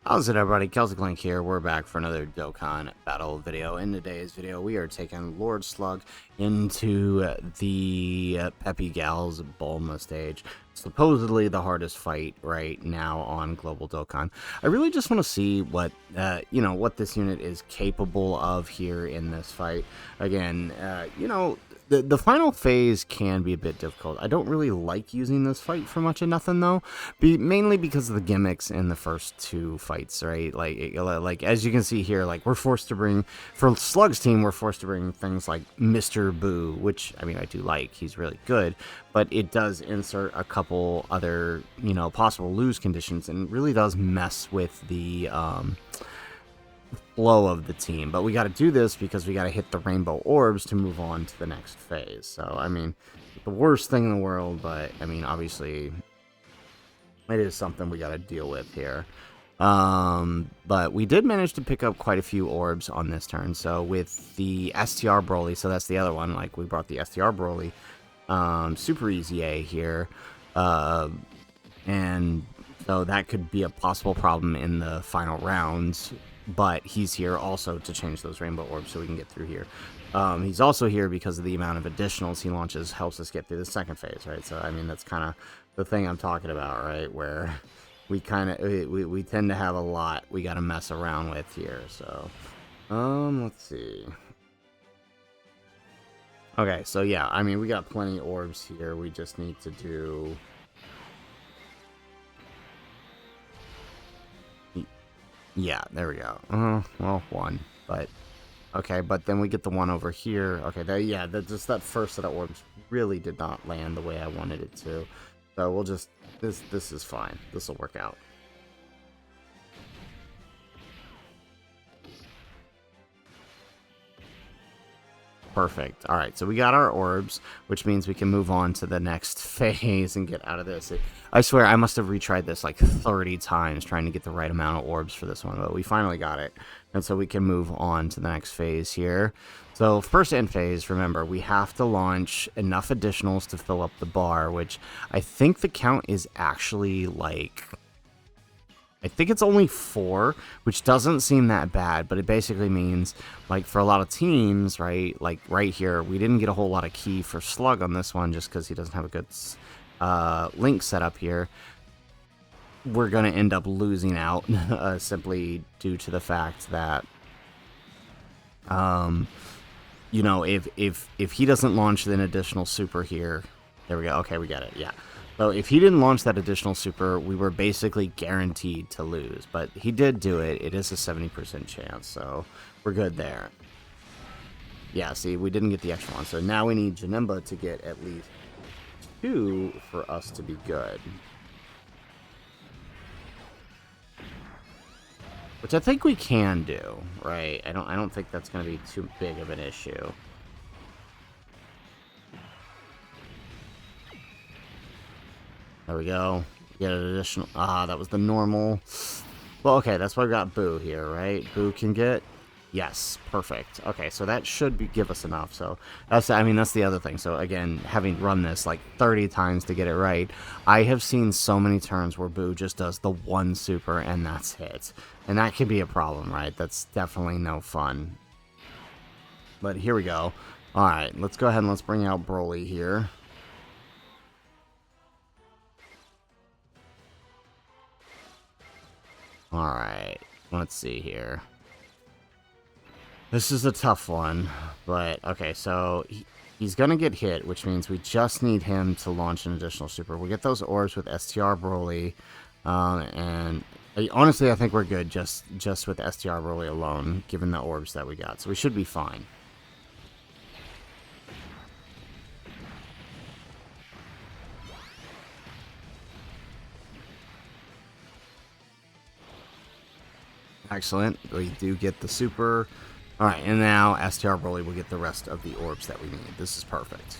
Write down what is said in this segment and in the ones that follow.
How's it, everybody? Celtic Link here. We're back for another Dokkan battle video. In today's video, we are taking Lord Slug into the Peppy Gal's Bulma stage. Supposedly the hardest fight right now on Global Dokkan. I really just want to see what what this unit is capable of here in this fight. Again, the final phase can be a bit difficult. I don't really like using this fight for much of nothing, though, mainly because of the gimmicks in the first two fights, right? Like as you can see here, like we're forced to bring, for Slug's team, we're forced to bring things like Mr. Boo, which, I mean, I do like. He's really good, but it does insert a couple other, possible lose conditions, and really does mess with the, flow of the team. But we got to do this because we got to hit the rainbow orbs to move on to the next phase. So, I mean, the worst thing in the world, but, I mean, obviously, it is something we got to deal with here. But we did manage to pick up quite a few orbs on this turn. So, with the STR Broly, so that's the other one, like, we brought the STR Broly, super easy A here. And so that could be a possible problem in the final rounds. But he's here also to change those rainbow orbs so we can get through here. He's also here because of the amount of additionals he launches helps us get through the second phase, right? So, I mean, that's kind of the thing I'm talking about, right? Where we kind of, we tend to have a lot we got to mess around with here. So, let's see. Okay, so yeah, I mean, we got plenty of orbs here. We just need to do... Yeah, there we go. Well, one, but okay. But then we get the one over here. Okay, just that first set of orbs really did not land the way I wanted it to. So we'll just this is fine. This will work out. Perfect. All right, so we got our orbs, which means we can move on to the next phase and get out of this. I swear, I must have retried this like 30 times trying to get the right amount of orbs for this one, but we finally got it. And so we can move on to the next phase here. So first end phase, remember, we have to launch enough additionals to fill up the bar, which I think the count is actually like... I think it's only 4, which doesn't seem that bad, but it basically means, like, for a lot of teams, right, like right here, we didn't get a whole lot of key for Slug on this one just because he doesn't have a good link set up here. We're going to end up losing out simply due to the fact that, if he doesn't launch an additional super here, there we go, okay, we get it, yeah. So if he didn't launch that additional super, we were basically guaranteed to lose. But he did do it. It is a 70% chance, so we're good there. Yeah, see, we didn't get the extra one. So now we need Janemba to get at least 2 for us to be good. Which I think we can do, right? I don't think that's going to be too big of an issue. There we go. Get an additional... Ah, that was the normal. Well, okay, that's why we got Boo here, right? Boo can get... Yes, perfect. Okay, so that should give us enough. So, that's the other thing. So, again, having run this like 30 times to get it right, I have seen so many turns where Boo just does the one super and that's it. And that could be a problem, right? That's definitely no fun. But here we go. Alright, let's go ahead and let's bring out Broly here. Alright, let's see here. This is a tough one, but okay, so he's gonna get hit, which means we just need him to launch an additional super. We'll get those orbs with STR Broly, and honestly, I think we're good just with STR Broly alone, given the orbs that we got, so we should be fine. Excellent. We do get the super. Alright, and now STR Broly will get the rest of the orbs that we need. This is perfect.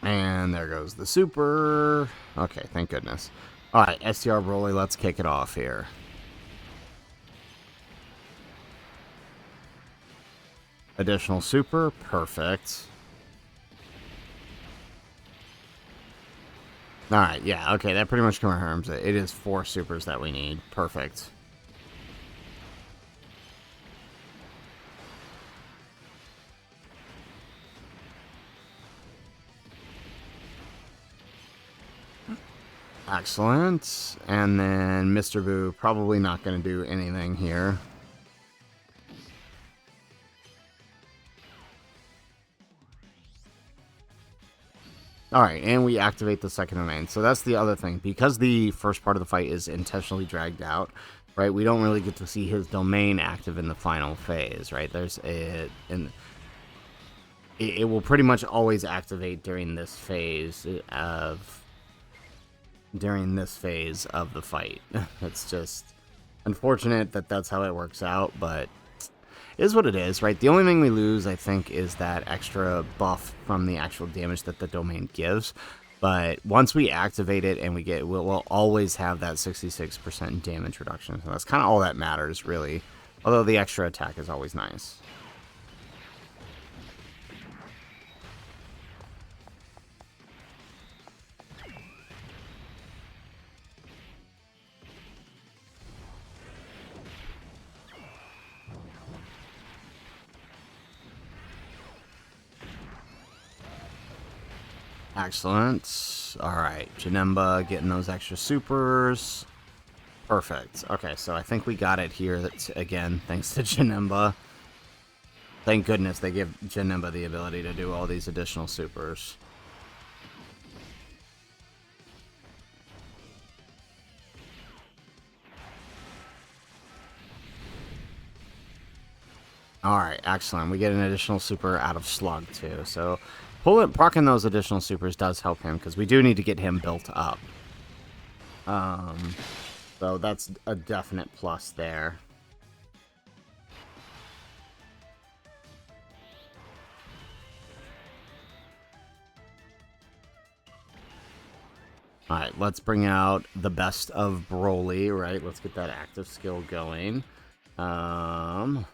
And there goes the super. Okay, thank goodness. Alright, STR Broly, let's kick it off here. Additional super, perfect. Alright, yeah, okay, that pretty much confirms it. It is 4 supers that we need. Perfect. Excellent. And then Mr. Boo probably not going to do anything here. Alright, and we activate the second domain. So that's the other thing. Because the first part of the fight is intentionally dragged out, right, we don't really get to see his domain active in the final phase, right? There's a... It will pretty much always activate during this phase of... the fight. It's just unfortunate that that's how it works out, but it is what it is, right? The only thing we lose, I think, is that extra buff from the actual damage that the domain gives. But once we activate it and we'll always have that 66% damage reduction. So that's kind of all that matters, really. Although the extra attack is always nice. Excellent. Alright, Janemba getting those extra supers. Perfect. Okay, so I think we got it here again, thanks to Janemba. Thank goodness they give Janemba the ability to do all these additional supers. Alright, excellent. We get an additional super out of Slug, too. So, procking those additional supers does help him, because we do need to get him built up. So that's a definite plus there. Alright, let's bring out the best of Broly, right? Let's get that active skill going. Alright,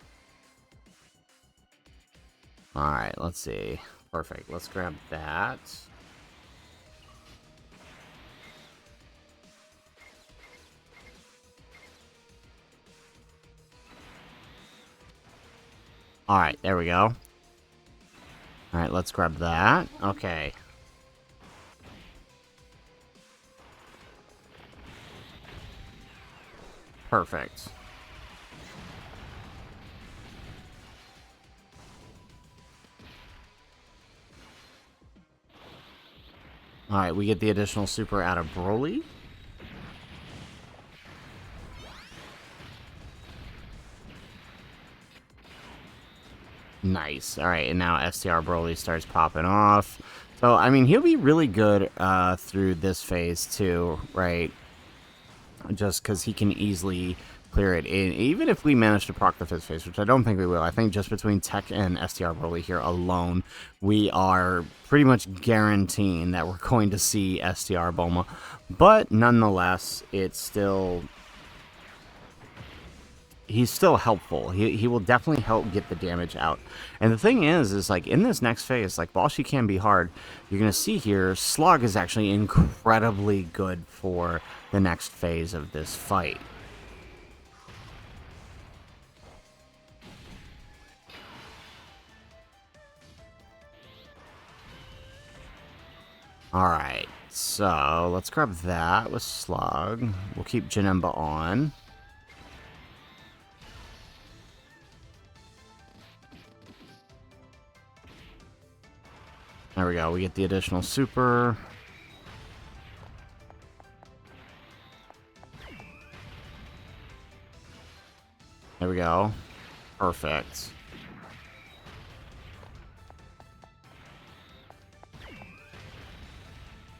let's see. Perfect. Let's grab that. Alright, there we go. Alright, let's grab that. Okay. Perfect. Alright, we get the additional super out of Broly. Nice. Alright, and now STR Broly starts popping off. So, I mean, he'll be really good through this phase, too, right? Just because he can easily clear it. And even if we manage to proc the 5th phase, which I don't think we will, I think just between Tech and STR Broly here alone, we are pretty much guaranteeing that we're going to see STR Bulma. But nonetheless, it's still... he's still helpful. He will definitely help get the damage out. And the thing is like, in this next phase, like, while she can be hard, you're going to see here, Slug is actually incredibly good for the next phase of this fight. Alright, so let's grab that with Slug. We'll keep Janemba on. There we go, we get the additional super. There we go. Perfect.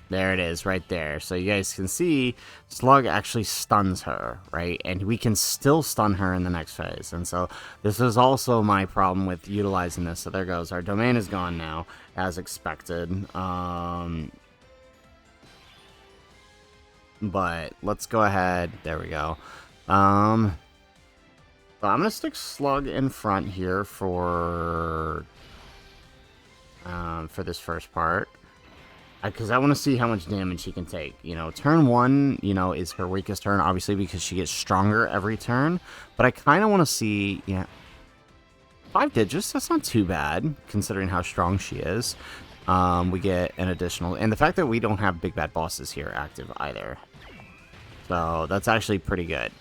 There it is, right there. So you guys can see, Slug actually stuns her, right? And we can still stun her in the next phase. And so this is also my problem with utilizing this. So there goes. Our domain is gone now, as expected. But let's go ahead. There we go. So I'm going to stick Slug in front here for this first part. because I want to see how much damage he can take. You know, turn 1, you know, is her weakest turn, obviously, because she gets stronger every turn. But I kind of want to see, yeah, 5 digits, that's not too bad, considering how strong she is. We get an additional, and the fact that we don't have big bad bosses here active either. So that's actually pretty good.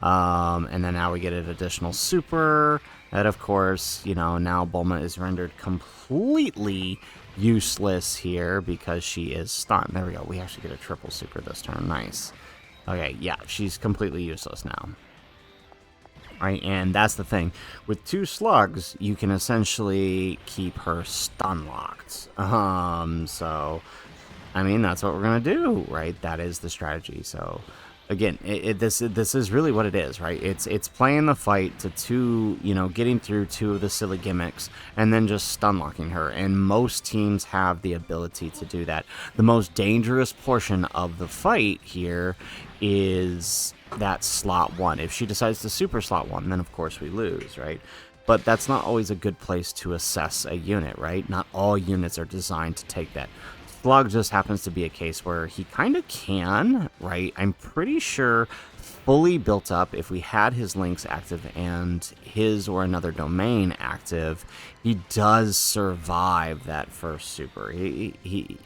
And then now we get an additional super. That, of course, you know, now Bulma is rendered completely useless here because she is stunned. There we go. We actually get a triple super this turn. Nice. Okay, yeah, she's completely useless now. Right, and that's the thing. With 2 slugs, you can essentially keep her stun locked. So, I mean, that's what we're going to do, right? That is the strategy. So, again, this is really what it is, right? It's playing the fight to 2, you know, getting through 2 of the silly gimmicks, and then just stun locking her. And most teams have the ability to do that. The most dangerous portion of the fight here is that slot 1. If she decides to super slot 1, then of course we lose, right? But that's not always a good place to assess a unit, right? Not all units are designed to take that. Slug just happens to be a case where he kind of can, right? I'm pretty sure fully built up, if we had his links active and his or another domain active, he does survive that first super. He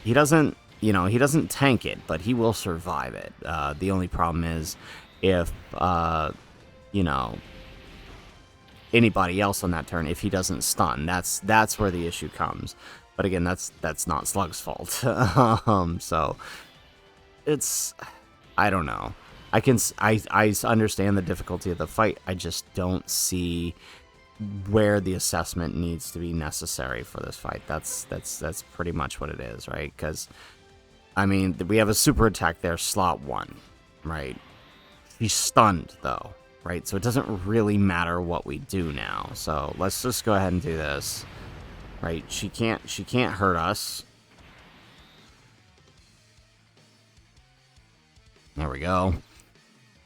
doesn't, you know, he doesn't tank it, but he will survive it. The only problem is if, you know, anybody else on that turn, if he doesn't stun, that's where the issue comes. But again, that's not Slug's fault. So it's, I don't know. I understand the difficulty of the fight. I just don't see where the assessment needs to be necessary for this fight. That's pretty much what it is, right? Because, I mean, we have a super attack there, slot 1, right? She's stunned, though, right? So it doesn't really matter what we do now. So let's just go ahead and do this, right? She can't hurt us. There we go.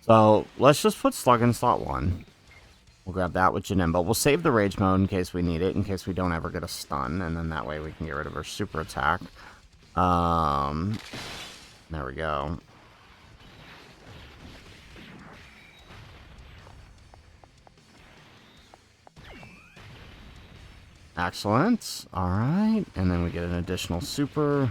So let's just put Slug in slot 1. We'll grab that with Janemba. We'll save the rage mode in case we need it, in case we don't ever get a stun, and then that way we can get rid of her super attack. There we go. Excellent. All right, and then we get an additional super.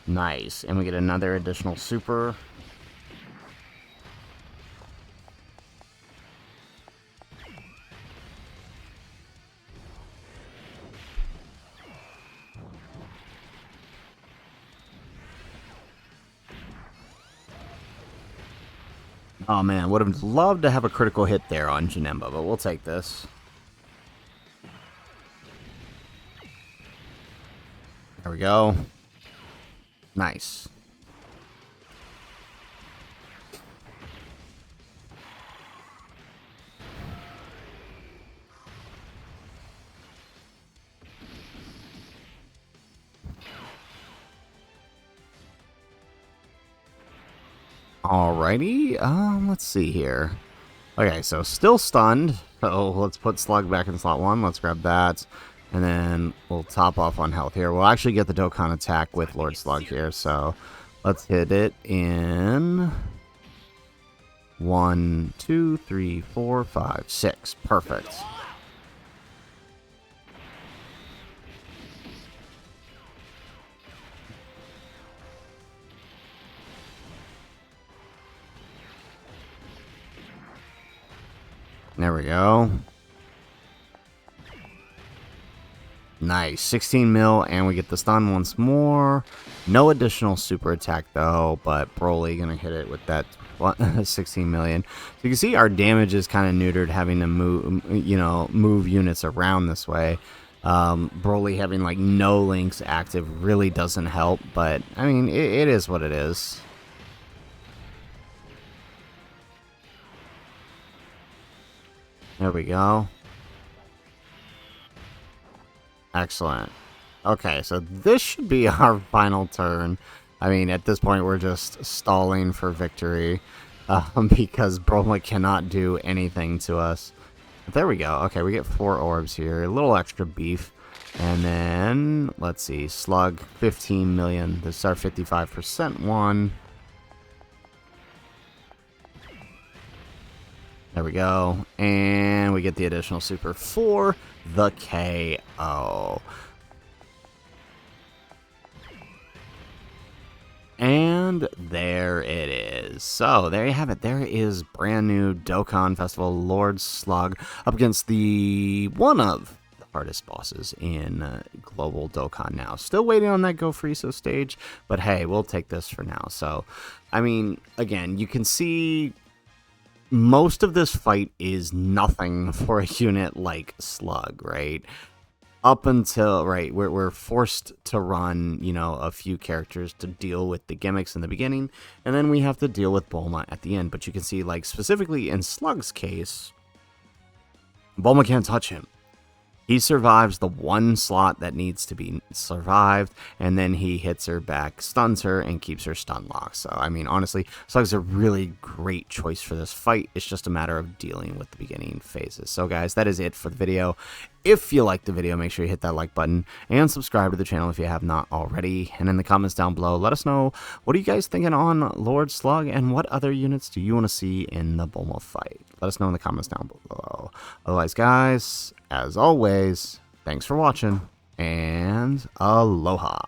Nice, and we get another additional super. Oh man, would have loved to have a critical hit there on Janemba, but we'll take this. There we go. Nice. Alrighty, let's see here. Okay, so still stunned. So let's put Slug back in slot 1. Let's grab that. And then we'll top off on health here. We'll actually get the Dokkan attack with Lord Slug here. So let's hit it in 1, 2, 3, 4, 5, 6. Perfect. There we go. Nice. 16 mil, and we get the stun once more. No additional super attack, though, but Broly going to hit it with that 16 million. So you can see our damage is kind of neutered having to move, you know, move units around this way. Broly having, like, no links active really doesn't help, but, I mean, it is what it is. There we go. Excellent. Okay, so this should be our final turn. I mean, at this point, we're just stalling for victory because Bulma cannot do anything to us. There we go. Okay, we get 4 orbs here. A little extra beef. And then, let's see, Slug, 15 million. This is our 55% one. There we go. And we get the additional super for the KO. And there it is. So there you have it. There is brand new Dokkan Festival Lord Slug up against the one of the hardest bosses in Global Dokkan now. Still waiting on that Go Friso stage, but hey, we'll take this for now. So, I mean, again, you can see most of this fight is nothing for a unit like Slug, right? Up until, right, we're forced to run, you know, a few characters to deal with the gimmicks in the beginning, and then we have to deal with Bulma at the end. But you can see, like, specifically in Slug's case, Bulma can't touch him. He survives the one slot that needs to be survived, and then he hits her back, stuns her, and keeps her stun locked. So, I mean, honestly, Slug's a really great choice for this fight. It's just a matter of dealing with the beginning phases. So, guys, that is it for the video. If you liked the video, make sure you hit that like button and subscribe to the channel if you have not already. And in the comments down below, let us know, what are you guys thinking on Lord Slug, and what other units do you want to see in the Bulma fight? Let us know in the comments down below. Otherwise, guys, as always, thanks for watching, and aloha.